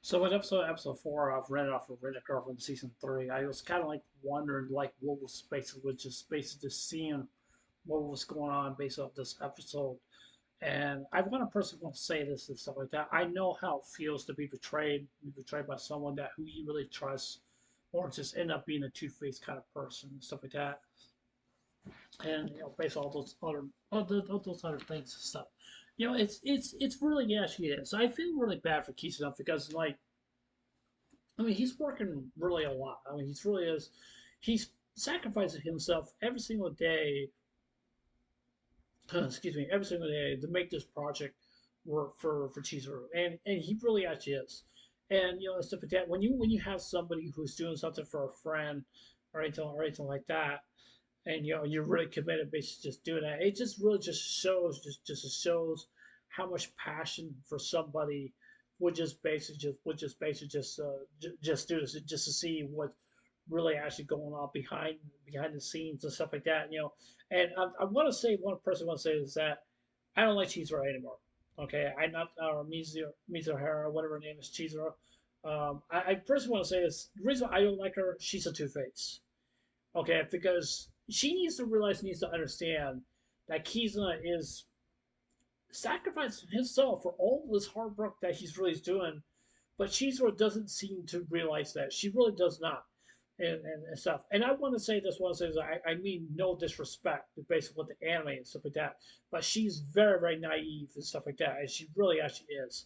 So with episode 4 of Red Off of Red Girlfriend season 3, I was kind of like wondering like what was basically just seeing what was going on based off this episode. And I want to personally want to say this and stuff like that. I know how it feels to be betrayed by someone that who you really trust, or just end up being a two-faced kind of person and stuff like that. And based on all those other things and stuff. It's really actually is. I feel really bad for Keith because like I mean, he's working really a lot. I mean, he's really is. He's sacrificing himself every single day. Excuse me, every single day to make this project work for Chizuru, and he really actually is. And stuff like that. When you have somebody who's doing something for a friend or anything like that, and you're really committed, basically just doing that. It just really just shows how much passion for somebody would just do this just to see what really actually going on behind the scenes and stuff like that. And I want to say one person I want to say is that I don't like Chizuru anymore. Okay, I'm not Mizuhara, whatever her name is, Chizuru. I first want to say is the reason I don't like her. She's a two face. Okay, because she needs to understand that Kizuna is sacrificing himself for all this hard work that he's really doing, but Chizuru doesn't seem to realize that. She really does not. And stuff. And I want to say this one says I mean no disrespect basically with the anime and stuff like that. But she's very, very naive and stuff like that. And she really actually is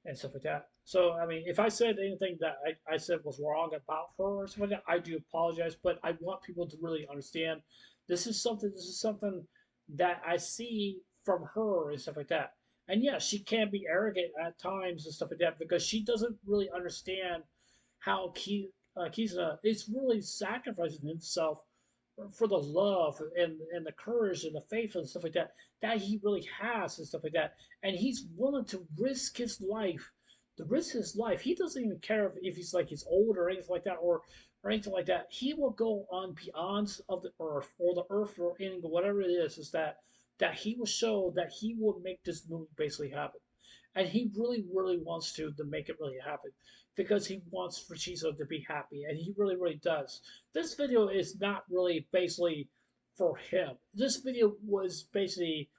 and stuff like that. So I mean if I said anything that I said was wrong about her or something like that, I do apologize. But I want people to really understand this is something that I see from her and stuff like that. And yeah, she can be arrogant at times and stuff like that because she doesn't really understand how Kizuna is really sacrificing himself for the love and the courage and the faith and stuff like that that he really has and stuff like that. And he's willing to risk his life, to risk his life. He doesn't even care if he's like he's old or anything like that or anything like that. He will go on beyond of the earth or anything, whatever it is that he will show that he will make this movie basically happen. And he really, really wants to make it really happen because he wants for Chizo to be happy, and he really, really does. This video is not really basically for him. This video was basically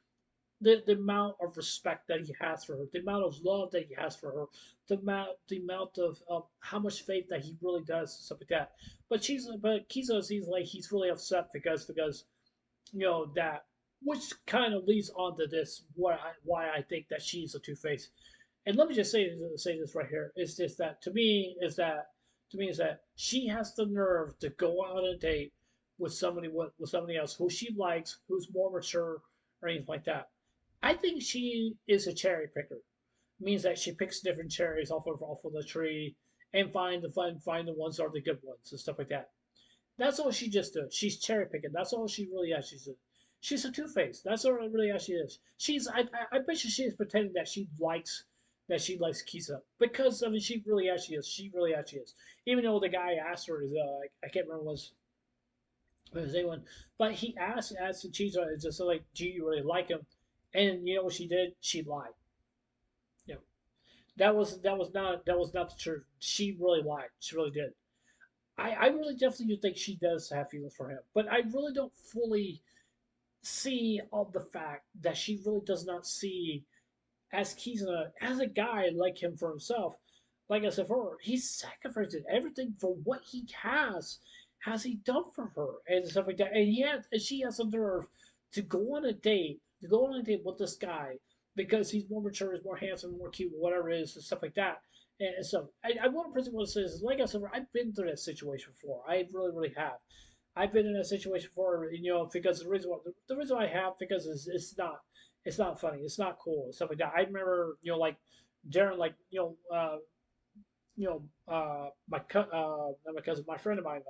the amount of respect that he has for her, the amount of love that he has for her, the amount of how much faith that he really does, stuff like that. But Kizo seems like he's really upset because that which kind of leads on to this why I think that she's a two face. And let me just say this right here is just that to me is that she has the nerve to go out on a date with somebody else who she likes, who's more mature or anything like that. I think she is a cherry picker. It means that she picks different cherries off of the tree and find the ones that are the good ones and stuff like that. That's all she just does. She's cherry picking. That's all she really actually does. She's a two face. That's all it really actually is. I bet you she's pretending that she likes Kisa because I mean she really actually is. She really actually is. Even though the guy asked her, I can't remember what his name was, but he asked Kisa, it's just like, do you really like him? And you know what she did? She lied. You know, that was not the truth. She really lied. She really did. I really definitely do think she does have feelings for him, but I really don't fully see of the fact that she really does not see as Kizuna as a guy like him for himself. Like I said for her, he's sacrificed everything for what he has he done for her and stuff like that. And she has the nerve to go on a date with this guy because he's more mature, he's more handsome, more cute, whatever it is, and stuff like that. And so I want to present what it says. Like I said, I've been through that situation before. I really, really have. I've been in that situation before, because the reason I have because it's not funny, it's not cool, and stuff like that. I remember, like Darren, like not my cousin, my friend of mine,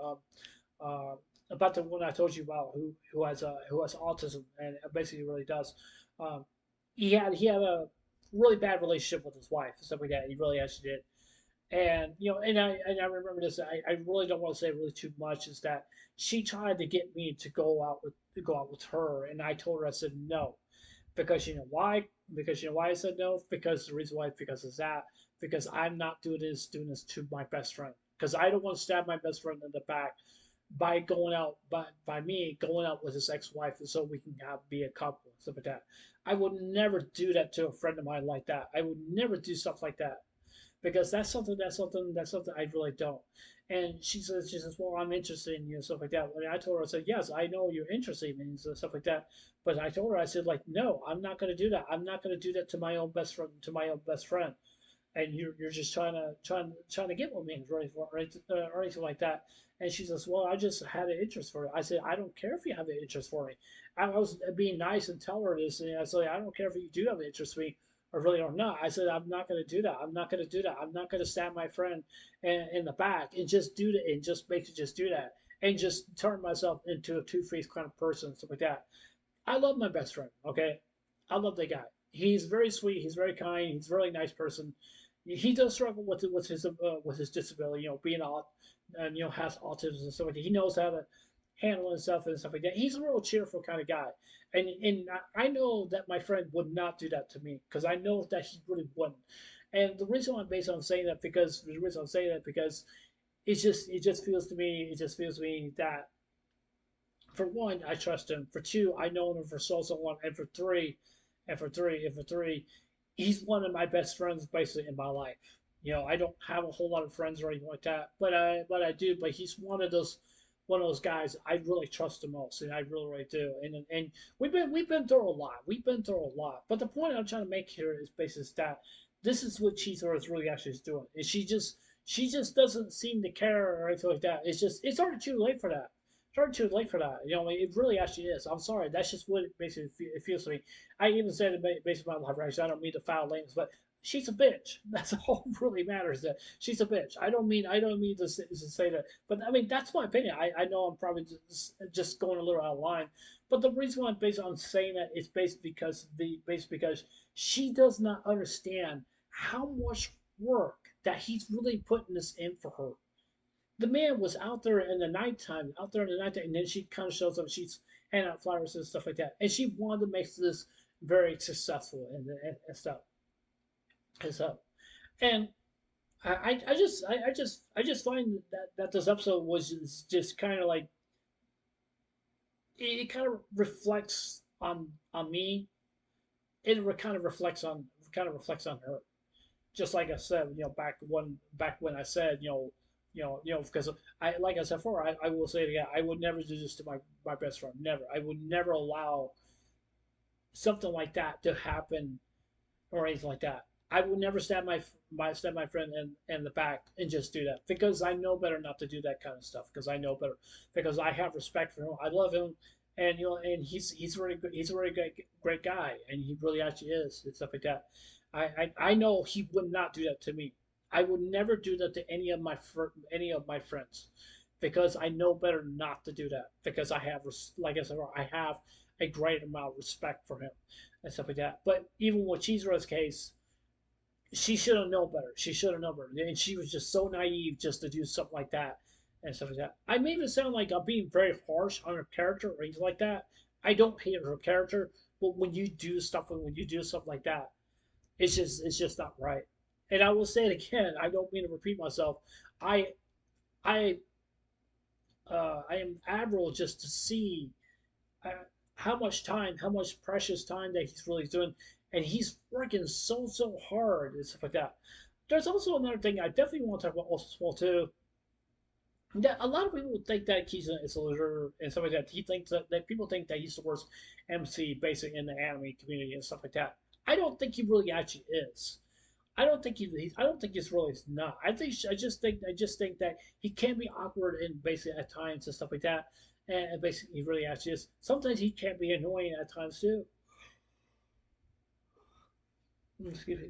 uh, about the one I told you about who has autism and basically really does. Um, he had a really bad relationship with his wife and stuff like that. He really actually did. And I remember this. I really don't want to say really too much. Is that she tried to get me to go out with her, and I told her I said no because you know why? Because you know why I said no? Because the reason why because of that. because I'm not doing this to my best friend because I don't want to stab my best friend in the back by going out by me going out with his ex-wife so we can be a couple and stuff like that. I would never do that to a friend of mine like that. I would never do stuff like that because that's something I really don't. And she says, well, I'm interested in you and stuff like that. And I told her, I said, yes, I know you're interested in me and stuff like that. But I told her, I said, like, no, I'm not going to do that. I'm not going to do that to my own best friend, and you're just trying to get with me or anything like that. And she says, well, I just had an interest for it. I said, I don't care if you have an interest for me. I was being nice and tell her this, and I said, I don't care if you do have an interest for me or really or not. I said, I'm not going to do that. I'm not going to do that. I'm not going to stab my friend in the back and just do that and just basically just do that and just turn myself into a two-faced kind of person and stuff like that. I love my best friend. Okay, I love that guy. He's very sweet. He's very kind. He's a really nice person. He does struggle with his disability. Being out and has autism and stuff like that. He knows how to handle himself and stuff like that. He's a real cheerful kind of guy, and I know that my friend would not do that to me because I know that he really wouldn't. And the reason I'm based on saying that because it just feels to me that for one, I trust him. For two, I know him for so long. And for three, he's one of my best friends basically in my life. I don't have a whole lot of friends or anything like that, but I do. But he's one of those guys I really trust the most, and I really do. And we've been through a lot. We've been through a lot. But the point I'm trying to make here is basically that this is what Cheetor is really actually doing. And she just doesn't seem to care or anything like that. It's already too late for that. Started too late for that. It really actually is. I'm sorry. That's just what it basically it feels to me. I even said it based on my life reaction. I don't mean to foul names, but she's a bitch. That's all really matters. That she's a bitch. I don't mean to say that, but I mean that's my opinion. I know I'm probably just going a little out of line, but the reason why I'm based on saying that is based because she does not understand how much work that he's really putting this in for her. The man was out there in the nighttime, and then she kind of shows up. She's handing out flowers and stuff like that, and she wanted to make this very successful and stuff and stuff. And I just find that this episode was just kind of like it kind of reflects on me. It kind of reflects on her. Just like I said, back when I said, because like I said before, I will say it again. I would never do this to my best friend. Never. I would never allow something like that to happen or anything like that. I would never stab my friend in the back and just do that because I know better not to do that kind of stuff because I know better because I have respect for him. I love him, and he's really good. He's a really great guy, and he really actually is and stuff like that. I know he would not do that to me. I would never do that to any of my friends because I know better not to do that because like I said, I have a great amount of respect for him and stuff like that. But even with Cheesero's case, she should have known better. She should have known better, and she was just so naive just to do something like that and stuff like that. I may even sound like I'm being very harsh on her character or anything like that. I don't hate her character, but when you do stuff like that, it's just not right. And I will say it again. I don't mean to repeat myself. I I I am admirable just to see uh, how much precious time that he's really doing, and he's working so hard and stuff like that. There's also another thing I definitely want to talk about also as well too. That a lot of people think that he's is a loser and stuff like that. He thinks that people think that he's the worst MC basically in the anime community and stuff like that. I don't think he really actually is. I don't think he's really not. I just think that he can be awkward and basically at times and stuff like that. And basically, he really actually is. Sometimes he can be annoying at times too. Excuse me.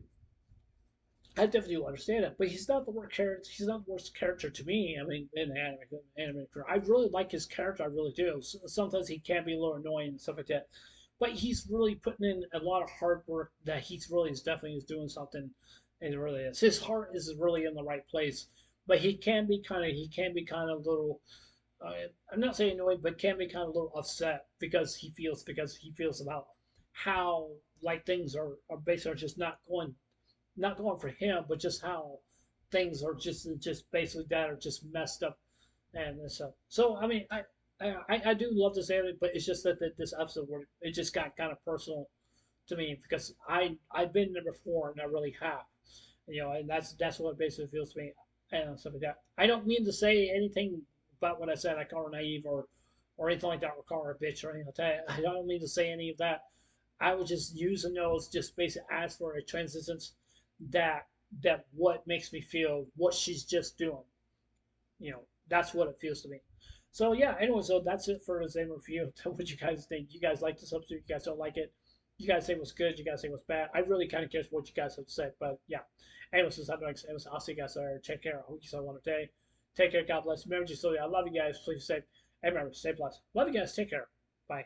I definitely do understand it, but he's not the worst character. He's not the worst character to me. I mean, in the anime career, I really like his character. I really do. Sometimes he can be a little annoying and stuff like that, but he's really putting in a lot of hard work. That he's really is definitely is doing something. And it really is. His heart is really in the right place, but he can be kind of little. I'm not saying annoyed, but can be kind of a little upset because he feels about how like things are basically just not going not going for him, but just how things are just basically that are just messed up and stuff. So I mean, I do love this anime, but it's just that this episode where it just got kind of personal to me because I've been there before and I really have, and that's what it basically feels to me and stuff like that. I don't mean to say anything about what I said. I call her naive or anything like that, or call her a bitch or anything like that. I don't mean to say any of that. I was just using those just basically as for a transitions that that what makes me feel what she's just doing. That's what it feels to me. So yeah, anyway, so that's it for the same review. Tell what you guys think. You guys like this episode? You guys don't like it? You guys say what's good? You guys say what's bad? I really kind of care what you guys have to say. But yeah, anyways, this is I'll see you guys later. Take care. I hope you guys have a wonderful day. Take care. God bless. Remember, just so I love you guys. Please stay. And remember, stay blessed. Love you guys. Take care. Bye.